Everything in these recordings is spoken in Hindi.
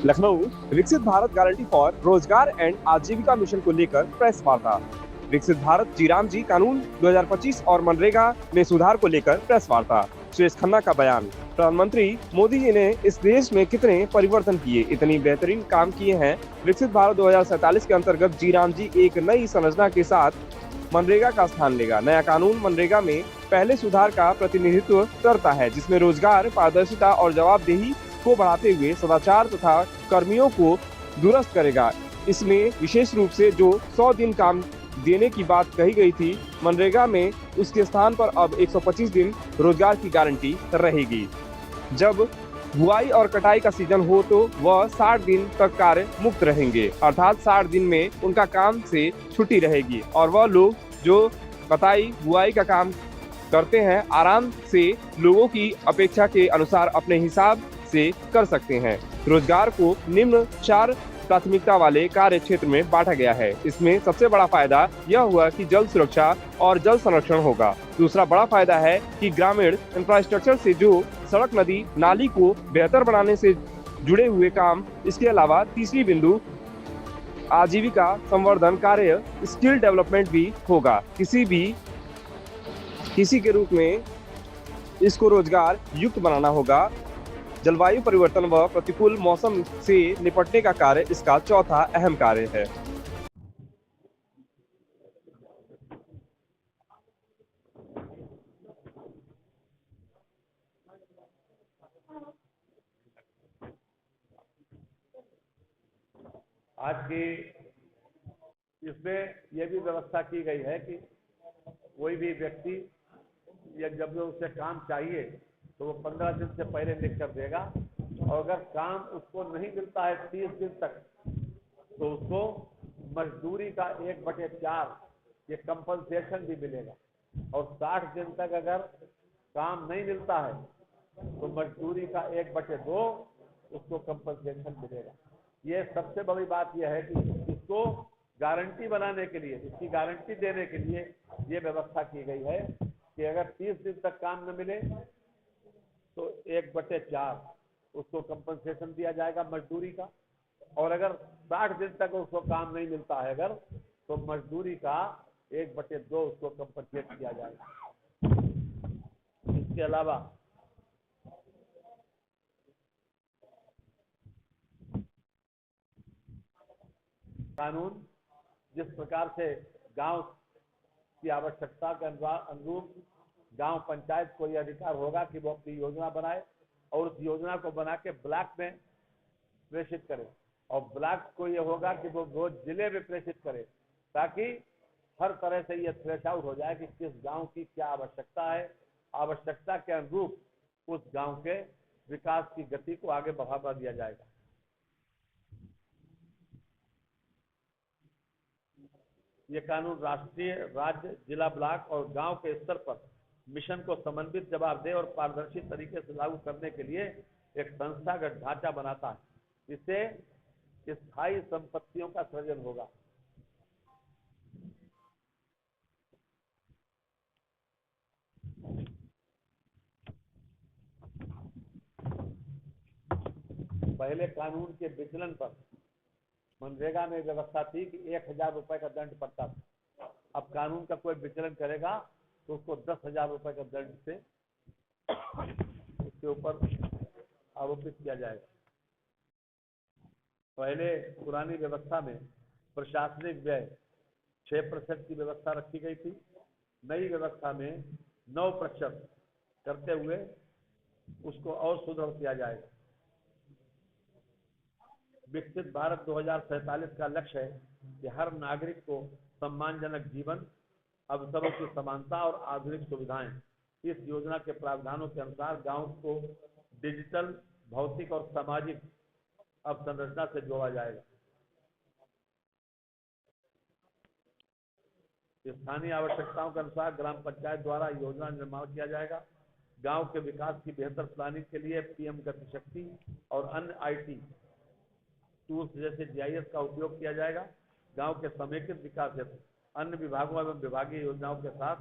लखनऊ विकसित भारत गारंटी फॉर रोजगार एंड आजीविका मिशन को लेकर प्रेस वार्ता। विकसित भारत जीराम जी कानून 2025 और मनरेगा में सुधार को लेकर प्रेस वार्ता। सुरेश खन्ना का बयान। प्रधानमंत्री मोदी जी ने इस देश में कितने परिवर्तन किए, इतनी बेहतरीन काम किए हैं। विकसित भारत 2047 के अंतर्गत जीराम जी एक नई संरचना के साथ मनरेगा का स्थान लेगा। नया कानून मनरेगा में पहले सुधार का प्रतिनिधित्व करता है, जिसमें रोजगार, पारदर्शिता और जवाबदेही को बढ़ाते हुए सदाचार तथा कर्मियों को दुरुस्त करेगा। इसमें विशेष रूप से जो 100 दिन काम देने की बात कही गई थी, मनरेगा में उसके स्थान पर अब 125 दिन रोजगार की गारंटी रहेगी। जब बुआई और कटाई का सीजन हो तो वह 60 दिन तक कार्य मुक्त रहेंगे, अर्थात 60 दिन में उनका काम से छुट्टी रहेगी और वह लोग जो कटाई बुआई का काम करते हैं आराम से लोगों की अपेक्षा के अनुसार अपने हिसाब से कर सकते हैं। रोजगार को निम्न 4 प्राथमिकता वाले कार्य क्षेत्र में बांटा गया है। इसमें सबसे बड़ा फायदा यह हुआ कि जल सुरक्षा और जल संरक्षण होगा। दूसरा बड़ा फायदा है कि ग्रामीण इंफ्रास्ट्रक्चर से जो सड़क, नदी, नाली को बेहतर बनाने से जुड़े हुए काम। इसके अलावा तीसरी बिंदु आजीविका संवर्धन कार्य, स्किल डेवलपमेंट भी होगा। किसी के रूप में इसको रोजगार युक्त बनाना होगा। जलवायु परिवर्तन व प्रतिकूल मौसम से निपटने का कार्य इसका चौथा अहम कार्य है। आज की इसमें यह भी व्यवस्था की गई है कि कोई भी व्यक्ति या जब उसे काम चाहिए तो वो 15 दिन से पहले लिख कर देगा, और अगर काम उसको नहीं मिलता है 30 दिन तक तो उसको मजदूरी का 1/4 ये कंपनसेशन भी मिलेगा, और 60 दिन तक अगर काम नहीं मिलता है तो मजदूरी का 1/2 उसको कंपनसेशन मिलेगा। ये सबसे बड़ी बात यह है कि इसको गारंटी बनाने के लिए, इसकी गारंटी देने के लिए ये व्यवस्था की गई है कि अगर 30 दिन तक काम न मिले तो 1/4 उसको कंपनसेशन दिया जाएगा मजदूरी का, और अगर 60 दिन तक उसको काम नहीं मिलता है अगर, तो मजदूरी का 1/2 उसको कंपनसेट किया जाएगा। इसके अलावा कानून जिस प्रकार से गांव की आवश्यकता के अनुरूप गांव पंचायत को यह अधिकार होगा कि वो अपनी योजना बनाए और उस योजना को बना के ब्लॉक में प्रेषित करे, और ब्लॉक को यह होगा कि वो जिले में प्रेषित करे, ताकि हर तरह से यह थ्रेश आउट हो जाए कि किस गांव की क्या आवश्यकता है। आवश्यकता के अनुरूप उस गांव के विकास की गति को आगे बढ़ावा दिया जाएगा। ये कानून राष्ट्रीय, राज्य, जिला, ब्लॉक और गांव के स्तर पर मिशन को समन्वित, जवाबदेह और पारदर्शी तरीके से लागू करने के लिए एक संस्थागत ढांचा बनाता है। इससे स्थायी संपत्तियों का सृजन होगा। पहले कानून के विचलन पर मनरेगा में व्यवस्था थी कि 1000 रुपए का दंड पड़ता था। अब कानून का कोई विचलन करेगा तो उसको 10,000 रुपए का दंड से उसके ऊपर आरोपित किया जाएगा। पहले पुरानी व्यवस्था में प्रशासनिक व्यय 6% की व्यवस्था रखी गई थी। नई व्यवस्था में 9% करते हुए उसको और सुदृढ़ किया जाएगा। विकसित भारत 2047 का लक्ष्य है कि हर नागरिक को सम्मानजनक जीवन, अवसरों की समानता और आधुनिक सुविधाएं। इस योजना के प्रावधानों के अनुसार गांव को डिजिटल, भौतिक और सामाजिक अवसंरचना से जोड़ा जाएगा। स्थानीय आवश्यकताओं के अनुसार ग्राम पंचायत द्वारा योजना निर्माण किया जाएगा। गांव के विकास की बेहतर प्लानिंग के लिए पीएम गति शक्ति और अन्य आईटी टूल्स जैसे जीआईएस का उपयोग किया जाएगा। गांव के समेकित विकास हेतु अन्य विभागों एवं विभागीय योजनाओं के साथ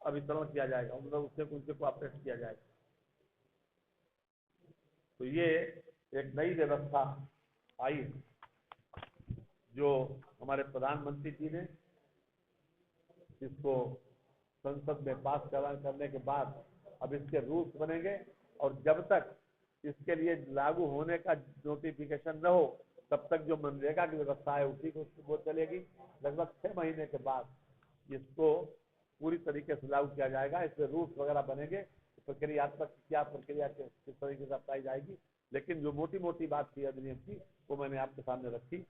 अभिसरण किया जाएगा, उनसे कोऑपरेट किया जाएगा। तो ये एक नई व्यवस्था आई है, जो हमारे प्रधानमंत्री जी ने इसको संसद में पास करने के बाद अब इसके रूल्स बनेंगे, और जब तक इसके लिए लागू होने का नोटिफिकेशन न हो तब तक जो मनरेगा की व्यवस्था है उसी को वो चलेगी। लगभग 6 महीने के बाद इसको पूरी तरीके से लागू किया जाएगा। इसमें रूल्स वगैरह बनेंगे, प्रक्रियात्मक क्या प्रक्रिया किस तरीके से अपनाई जाएगी, लेकिन जो मोटी मोटी बात थी अधिनियम की वो मैंने आपके सामने रखी।